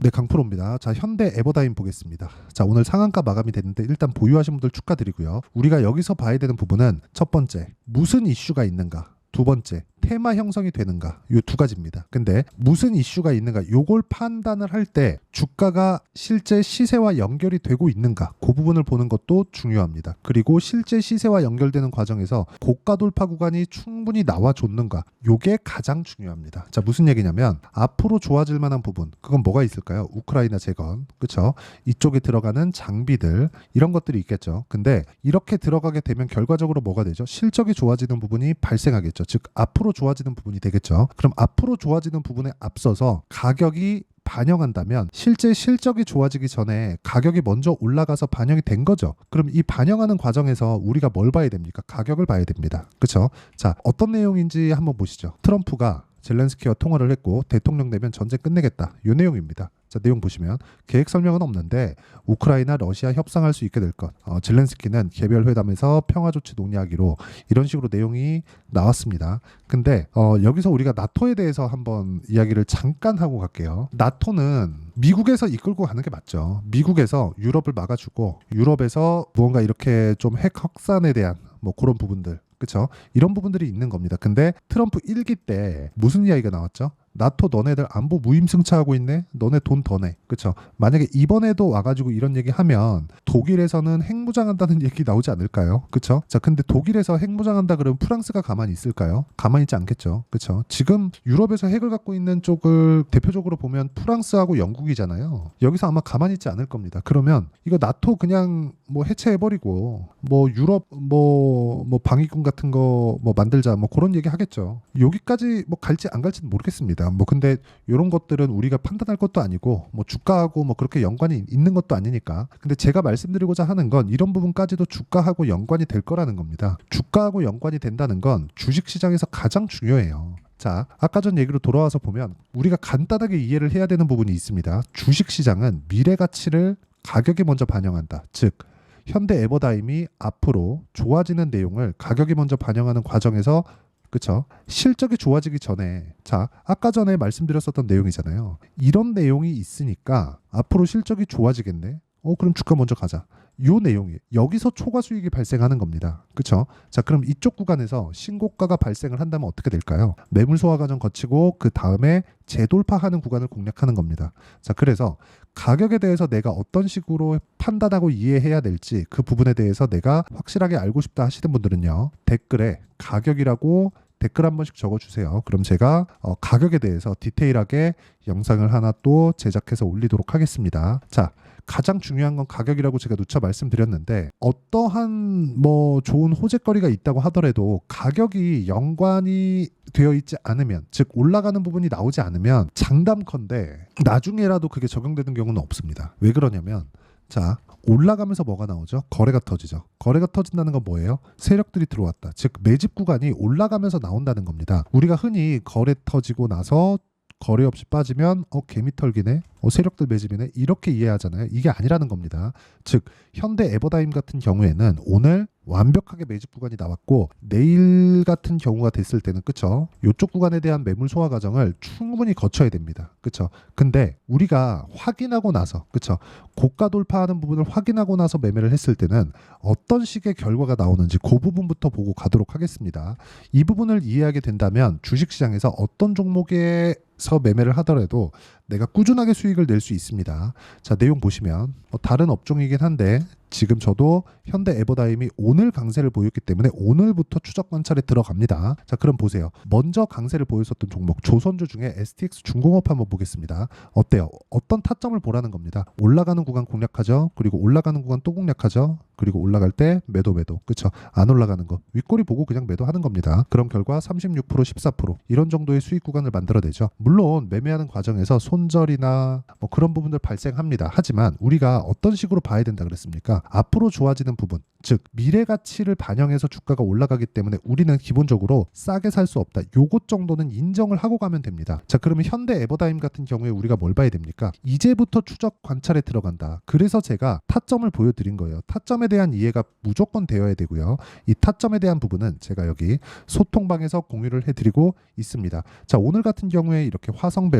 네, 강프로입니다. 자, 현대 에버다임 보겠습니다. 자, 오늘 상한가 마감이 됐는데 일단 보유하신 분들 축하드리고요. 우리가 여기서 봐야 되는 부분은 첫 번째, 무슨 이슈가 있는가? 두 번째, 테마 형성이 되는가? 요 두 가지입니다. 근데 무슨 이슈가 있는가? 요걸 판단을 할 때 주가가 실제 시세와 연결이 되고 있는가? 그 부분을 보는 것도 중요합니다. 그리고 실제 시세와 연결되는 과정에서 고가 돌파 구간이 충분히 나와줬는가? 요게 가장 중요합니다. 자, 무슨 얘기냐면 앞으로 좋아질 만한 부분, 그건 뭐가 있을까요? 우크라이나 재건, 그렇죠? 이쪽에 들어가는 장비들, 이런 것들이 있겠죠. 근데 이렇게 들어가게 되면 결과적으로 뭐가 되죠? 실적이 좋아지는 부분이 발생하겠죠. 즉 앞으로 좋아지는 부분이 되겠죠. 그럼 앞으로 좋아지는 부분에 앞서서 가격이 반영한다면 실제 실적이 좋아지기 전에 가격이 먼저 올라가서 반영이 된 거죠. 그럼 이 반영하는 과정에서 우리가 뭘 봐야 됩니까? 가격을 봐야 됩니다. 그렇죠? 자, 어떤 내용인지 한번 보시죠. 트럼프가 젤렌스키와 통화를 했고 대통령 되면 전쟁 끝내겠다. 이 내용입니다. 자, 내용 보시면 계획 설명은 없는데 우크라이나 러시아 협상할 수 있게 될 것. 젤렌스키는 개별 회담에서 평화 조치 논의하기로, 이런 식으로 내용이 나왔습니다. 근데 여기서 우리가 나토에 대해서 한번 이야기를 잠깐 하고 갈게요. 나토는 미국에서 이끌고 가는 게 맞죠. 미국에서 유럽을 막아주고 유럽에서 무언가 이렇게 좀 핵 확산에 대한 뭐 그런 부분들, 그렇죠? 이런 부분들이 있는 겁니다. 근데 트럼프 1기 때 무슨 이야기가 나왔죠? 나토 너네들 안보 무임승차하고 있네? 너네 돈 더 내. 그쵸? 만약에 이번에도 와가지고 이런 얘기 하면 독일에서는 핵무장한다는 얘기 나오지 않을까요? 그쵸? 자, 근데 독일에서 핵무장한다 그러면 프랑스가 가만히 있을까요? 가만히 있지 않겠죠. 그쵸? 지금 유럽에서 핵을 갖고 있는 쪽을 대표적으로 보면 프랑스하고 영국이잖아요. 여기서 아마 가만히 있지 않을 겁니다. 그러면 이거 나토 그냥 뭐 해체해버리고 뭐 유럽 뭐 방위군 같은 거 뭐 만들자 뭐 그런 얘기 하겠죠. 여기까지 뭐 갈지 안 갈지는 모르겠습니다. 뭐 근데 이런 것들은 우리가 판단할 것도 아니고 뭐 주가하고 뭐 그렇게 연관이 있는 것도 아니니까. 근데 제가 말씀드리고자 하는 건 이런 부분까지도 주가하고 연관이 될 거라는 겁니다. 주가하고 연관이 된다는 건 주식시장에서 가장 중요해요. 자, 아까 전 얘기로 돌아와서 보면 우리가 간단하게 이해를 해야 되는 부분이 있습니다. 주식시장은 미래 가치를 가격에 먼저 반영한다. 즉 현대 에버다임이 앞으로 좋아지는 내용을 가격이 먼저 반영하는 과정에서, 그쵸? 실적이 좋아지기 전에, 자, 아까 전에 말씀드렸었던 내용이잖아요. 이런 내용이 있으니까 앞으로 실적이 좋아지겠네? 그럼 주가 먼저 가자. 요 내용이 여기서 초과 수익이 발생하는 겁니다. 그쵸? 자, 그럼 이쪽 구간에서 신고가가 발생을 한다면 어떻게 될까요? 매물 소화 과정 거치고 그 다음에 재돌파하는 구간을 공략하는 겁니다. 자, 그래서 가격에 대해서 내가 어떤 식으로 판단하고 이해해야 될지 그 부분에 대해서 내가 확실하게 알고 싶다 하시는 분들은요, 댓글에 가격이라고 댓글 한 번씩 적어주세요. 그럼 제가 가격에 대해서 디테일하게 영상을 하나 또 제작해서 올리도록 하겠습니다. 자, 가장 중요한 건 가격이라고 제가 누차 말씀드렸는데, 어떠한 뭐 좋은 호재거리가 있다고 하더라도 가격이 연관이 되어 있지 않으면, 즉 올라가는 부분이 나오지 않으면 장담컨대 나중에라도 그게 적용되는 경우는 없습니다. 왜 그러냐면, 자, 올라가면서 뭐가 나오죠? 거래가 터지죠. 거래가 터진다는 건 뭐예요? 세력들이 들어왔다. 즉 매집 구간이 올라가면서 나온다는 겁니다. 우리가 흔히 거래 터지고 나서 거래 없이 빠지면 개미 털기네, 세력들 매집이네, 이렇게 이해하잖아요. 이게 아니라는 겁니다. 즉 현대 에버다임 같은 경우에는 오늘 완벽하게 매집 구간이 나왔고 내일 같은 경우가 됐을 때는, 그쵸, 이쪽 구간에 대한 매물 소화 과정을 충분히 거쳐야 됩니다. 그쵸? 근데 우리가 확인하고 나서, 그쵸, 고가 돌파하는 부분을 확인하고 나서 매매를 했을 때는 어떤 식의 결과가 나오는지 그 부분부터 보고 가도록 하겠습니다. 이 부분을 이해하게 된다면 주식시장에서 어떤 종목에서 매매를 하더라도 내가 꾸준하게 수익을 낼 수 있습니다. 자, 내용 보시면 다른 업종이긴 한데 지금 저도 현대 에버다임이 오늘 강세를 보였기 때문에 오늘부터 추적 관찰에 들어갑니다. 자, 그럼 보세요. 먼저 강세를 보였었던 종목 조선주 중에 STX 중공업 한번 보겠습니다. 어때요? 어떤 타점을 보라는 겁니다. 올라가는 구간 공략하죠. 그리고 올라가는 구간 또 공략하죠. 그리고 올라갈 때 매도. 그쵸? 안 올라가는 거 윗꼬리 보고 그냥 매도하는 겁니다. 그럼 결과 36% 14% 이런 정도의 수익 구간을 만들어내죠. 물론 매매하는 과정에서 손절이나 뭐 그런 부분들 발생합니다. 하지만 우리가 어떤 식으로 봐야 된다 그랬습니까? 앞으로 좋아지는 부분, 즉 미래 가치를 반영해서 주가가 올라가기 때문에 우리는 기본적으로 싸게 살 수 없다. 요것 정도는 인정을 하고 가면 됩니다. 자, 그러면 현대 에버다임 같은 경우에 우리가 뭘 봐야 됩니까? 이제부터 추적 관찰에 들어간다. 그래서 제가 타점을 보여드린 거예요. 타점에 대한 이해가 무조건 되어야 되고요. 이 타점에 대한 부분은 제가 여기 소통방에서 공유를 해드리고 있습니다. 자, 오늘 같은 경우에 이렇게 화성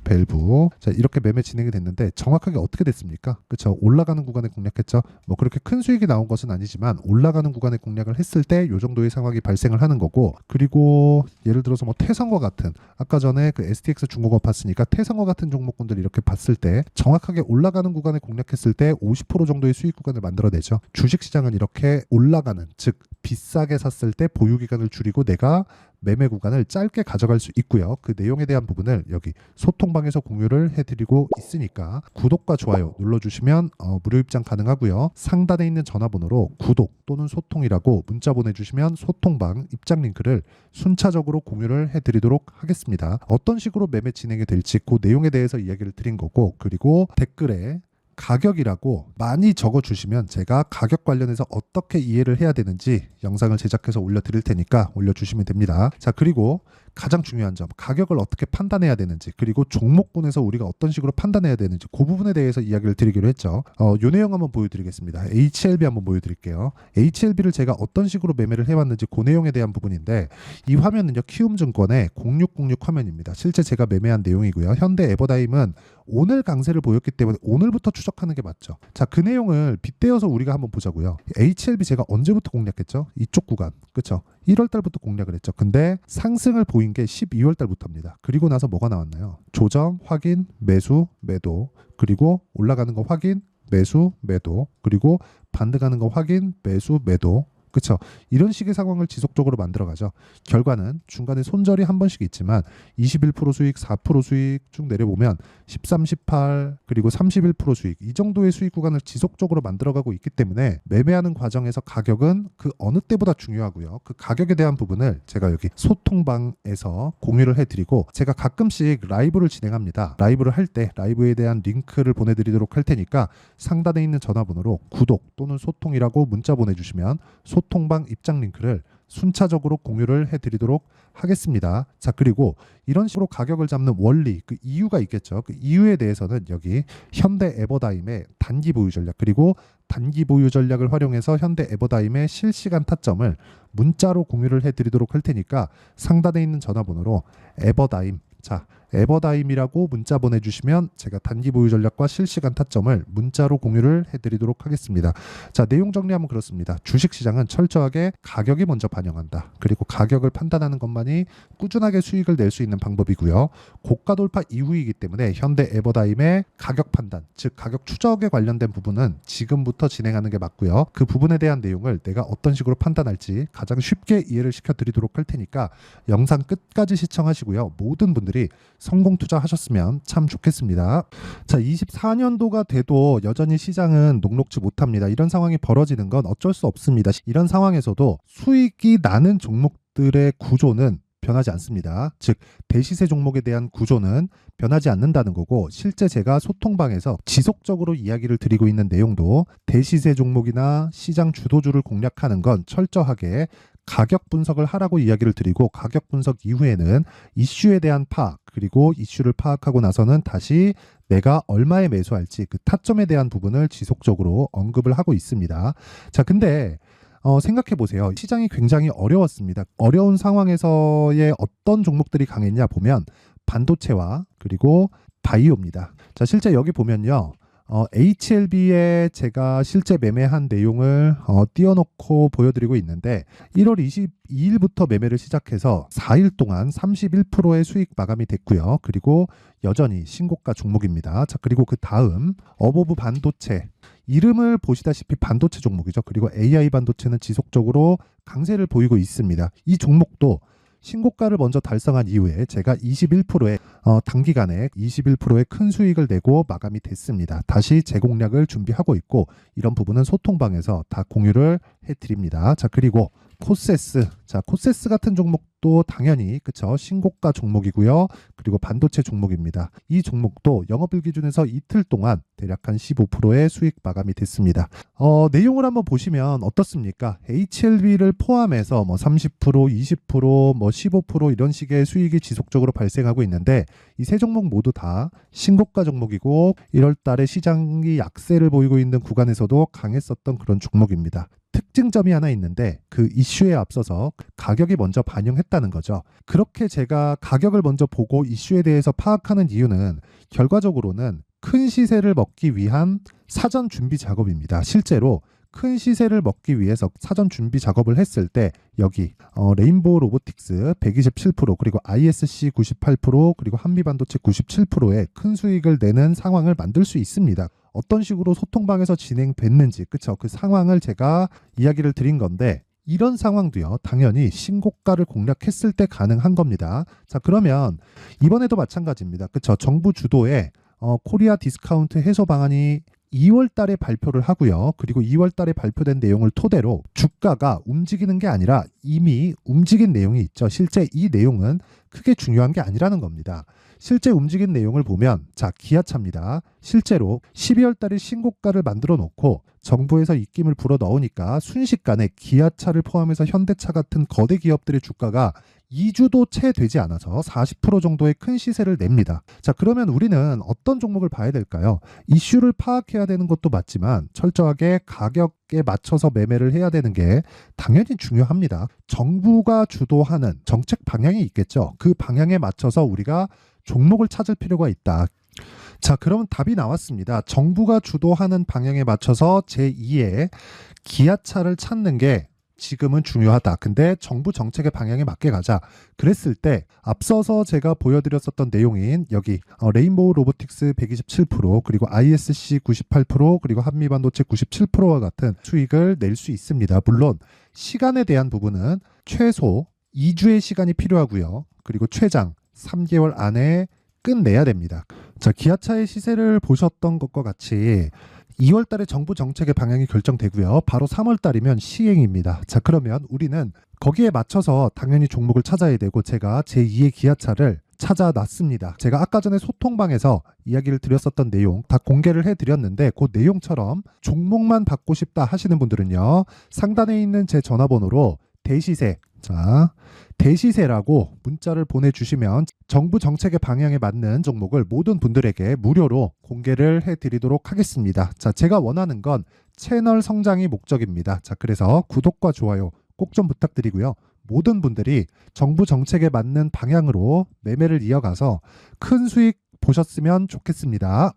밸브. 자, 이렇게 매매 진행이 됐는데 정확하게 어떻게 됐습니까? 그렇죠. 올라가는 구간에 공략했죠. 뭐 그렇게 큰 수익이 나온 것은 아니지만 올라가는 구간에 공략을 했을 때 이 정도의 상황이 발생을 하는 거고, 그리고 예를 들어서 뭐 태성과 같은, 아까 전에 그 STX 중공업 봤으니까 태성과 같은 종목군들 이렇게 봤을 때 정확하게 올라가는 구간에 공략했을 때 50% 정도의 수익 구간을 만들어내죠. 주식시장은 이렇게 올라가는, 즉 비싸게 샀을 때 보유 기간을 줄이고 내가 매매 구간을 짧게 가져갈 수 있고요. 그 내용에 대한 부분을 여기 소통방에서 공유를 해드리고 있으니까 구독과 좋아요 눌러주시면 무료 입장 가능하고요. 상단에 있는 전화번호로 구독 또는 소통이라고 문자 보내주시면 소통방 입장 링크를 순차적으로 공유를 해드리도록 하겠습니다. 어떤 식으로 매매 진행이 될지 그 내용에 대해서 이야기를 드린 거고, 그리고 댓글에 가격이라고 많이 적어주시면 제가 가격 관련해서 어떻게 이해를 해야 되는지 영상을 제작해서 올려드릴 테니까 올려주시면 됩니다. 자, 그리고 가장 중요한 점, 가격을 어떻게 판단해야 되는지, 그리고 종목군에서 우리가 어떤 식으로 판단해야 되는지 그 부분에 대해서 이야기를 드리기로 했죠. 요 내용 한번 보여드리겠습니다. HLB 한번 보여드릴게요. HLB를 제가 어떤 식으로 매매를 해왔는지 그 내용에 대한 부분인데, 이 화면은요 키움증권의 0606 화면입니다. 실제 제가 매매한 내용이고요. 현대 에버다임은 오늘 강세를 보였기 때문에 오늘부터 추적하는 게 맞죠. 자, 그 내용을 빗대어서 우리가 한번 보자고요. HLB 제가 언제부터 공략했죠? 이쪽 구간, 그렇죠? 1월 달부터 공략을 했죠. 근데 상승을 보인 게 12월 달부터입니다. 그리고 나서 뭐가 나왔나요? 조정, 확인, 매수, 매도, 그리고 올라가는 거 확인, 매수, 매도, 그리고 반등하는 거 확인, 매수, 매도. 그렇죠. 이런 식의 상황을 지속적으로 만들어가죠. 결과는 중간에 손절이 한 번씩 있지만 21% 수익, 4% 수익 쭉 내려보면 13, 18 그리고 31% 수익, 이 정도의 수익 구간을 지속적으로 만들어가고 있기 때문에 매매하는 과정에서 가격은 그 어느 때보다 중요하고요. 그 가격에 대한 부분을 제가 여기 소통방에서 공유를 해드리고, 제가 가끔씩 라이브를 진행합니다. 라이브를 할 때 라이브에 대한 링크를 보내드리도록 할 테니까 상단에 있는 전화번호로 구독 또는 소통이라고 문자 보내주시면 소통방 입장 링크를 순차적으로 공유를 해드리도록 하겠습니다. 자, 그리고 이런 식으로 가격을 잡는 원리, 그 이유가 있겠죠. 그 이유에 대해서는 여기 현대 에버다임의 단기 보유 전략, 그리고 단기 보유 전략을 활용해서 현대 에버다임의 실시간 타점을 문자로 공유를 해드리도록 할 테니까 상단에 있는 전화번호로 에버다임, 자, 에버다임이라고 문자 보내주시면 제가 단기 보유 전략과 실시간 타점을 문자로 공유를 해드리도록 하겠습니다. 자, 내용 정리하면 그렇습니다. 주식시장은 철저하게 가격이 먼저 반영한다. 그리고 가격을 판단하는 것만이 꾸준하게 수익을 낼 수 있는 방법이고요. 고가 돌파 이후이기 때문에 현대 에버다임의 가격 판단, 즉 가격 추적에 관련된 부분은 지금부터 진행하는 게 맞고요. 그 부분에 대한 내용을 내가 어떤 식으로 판단할지 가장 쉽게 이해를 시켜드리도록 할 테니까 영상 끝까지 시청하시고요. 모든 분들이 성공 투자하셨으면 참 좋겠습니다. 자, 24년도가 돼도 여전히 시장은 녹록지 못합니다. 이런 상황이 벌어지는 건 어쩔 수 없습니다. 이런 상황에서도 수익이 나는 종목들의 구조는 변하지 않습니다. 즉 대시세 종목에 대한 구조는 변하지 않는다는 거고, 실제 제가 소통방에서 지속적으로 이야기를 드리고 있는 내용도 대시세 종목이나 시장 주도주를 공략하는 건 철저하게 가격 분석을 하라고 이야기를 드리고, 가격 분석 이후에는 이슈에 대한 파악, 그리고 이슈를 파악하고 나서는 다시 내가 얼마에 매수할지 그 타점에 대한 부분을 지속적으로 언급을 하고 있습니다. 자, 근데 생각해 보세요. 시장이 굉장히 어려웠습니다. 어려운 상황에서의 어떤 종목들이 강했냐 보면 반도체와 그리고 바이오입니다. 자, 실제 여기 보면요. HLB에 제가 실제 매매한 내용을 띄워놓고 보여드리고 있는데, 1월 22일부터 매매를 시작해서 4일 동안 31%의 수익 마감이 됐고요. 그리고 여전히 신고가 종목입니다. 자, 그리고 그 다음 어보브 반도체, 이름을 보시다시피 반도체 종목이죠. 그리고 AI 반도체는 지속적으로 강세를 보이고 있습니다. 이 종목도 신고가를 먼저 달성한 이후에 제가 21%의 단기간에 21%의 큰 수익을 내고 마감이 됐습니다. 다시 재공략을 준비하고 있고, 이런 부분은 소통방에서 다 공유를 해드립니다. 자, 그리고 코세스, 자, 코세스 같은 종목도 당연히 그쵸, 신고가 종목이고요. 그리고 반도체 종목입니다. 이 종목도 영업일 기준에서 이틀 동안 대략 한 15%의 수익 마감이 됐습니다. 내용을 한번 보시면 어떻습니까? HLB를 포함해서 뭐 30%, 20%, 뭐 15% 이런 식의 수익이 지속적으로 발생하고 있는데, 이 세 종목 모두 다 신고가 종목이고 1월 달에 시장이 약세를 보이고 있는 구간에서도 강했었던 그런 종목입니다. 특징점이 하나 있는데 그 이슈에 앞서서 가격이 먼저 반영했다는 거죠. 그렇게 제가 가격을 먼저 보고 이슈에 대해서 파악하는 이유는 결과적으로는 큰 시세를 먹기 위한 사전 준비 작업입니다. 실제로 큰 시세를 먹기 위해서 사전 준비 작업을 했을 때 여기 레인보우 로보틱스 127% 그리고 ISC 98% 그리고 한미반도체 97%의 큰 수익을 내는 상황을 만들 수 있습니다. 어떤 식으로 소통방에서 진행됐는지 그쵸? 그 상황을 제가 이야기를 드린 건데 이런 상황도요 당연히 신고가를 공략했을 때 가능한 겁니다. 자 그러면 이번에도 마찬가지입니다. 그쵸? 정부 주도의 코리아 디스카운트 해소 방안이 2월 달에 발표를 하고요. 그리고 2월 달에 발표된 내용을 토대로 주가가 움직이는 게 아니라 이미 움직인 내용이 있죠. 실제 이 내용은 크게 중요한 게 아니라는 겁니다. 실제 움직인 내용을 보면 자 기아차입니다. 실제로 12월 달에 신고가를 만들어 놓고 정부에서 입김을 불어 넣으니까 순식간에 기아차를 포함해서 현대차 같은 거대 기업들의 주가가 2주도 채 되지 않아서 40% 정도의 큰 시세를 냅니다. 자, 그러면 우리는 어떤 종목을 봐야 될까요? 이슈를 파악해야 되는 것도 맞지만 철저하게 가격에 맞춰서 매매를 해야 되는 게 당연히 중요합니다. 정부가 주도하는 정책 방향이 있겠죠. 그 방향에 맞춰서 우리가 종목을 찾을 필요가 있다. 자, 그러면 답이 나왔습니다. 정부가 주도하는 방향에 맞춰서 제2의 기아차를 찾는 게 지금은 중요하다. 근데 정부 정책의 방향에 맞게 가자. 그랬을 때 앞서서 제가 보여드렸었던 내용인 여기 레인보우 로보틱스 127% 그리고 ISC 98% 그리고 한미반도체 97%와 같은 수익을 낼 수 있습니다. 물론 시간에 대한 부분은 최소 2주의 시간이 필요하고요. 그리고 최장 3개월 안에 끝내야 됩니다. 자, 기아차의 시세를 보셨던 것과 같이 2월 달에 정부 정책의 방향이 결정되고요. 바로 3월 달이면 시행입니다. 자, 그러면 우리는 거기에 맞춰서 당연히 종목을 찾아야 되고 제가 제2의 기아차를 찾아놨습니다. 제가 아까 전에 소통방에서 이야기를 드렸었던 내용 다 공개를 해드렸는데 그 내용처럼 종목만 받고 싶다 하시는 분들은요. 상단에 있는 제 전화번호로 대시세 자 대시세라고 문자를 보내주시면 정부 정책의 방향에 맞는 종목을 모든 분들에게 무료로 공개를 해드리도록 하겠습니다. 자, 제가 원하는 건 채널 성장이 목적입니다. 자, 그래서 구독과 좋아요 꼭 좀 부탁드리고요. 모든 분들이 정부 정책에 맞는 방향으로 매매를 이어가서 큰 수익 보셨으면 좋겠습니다.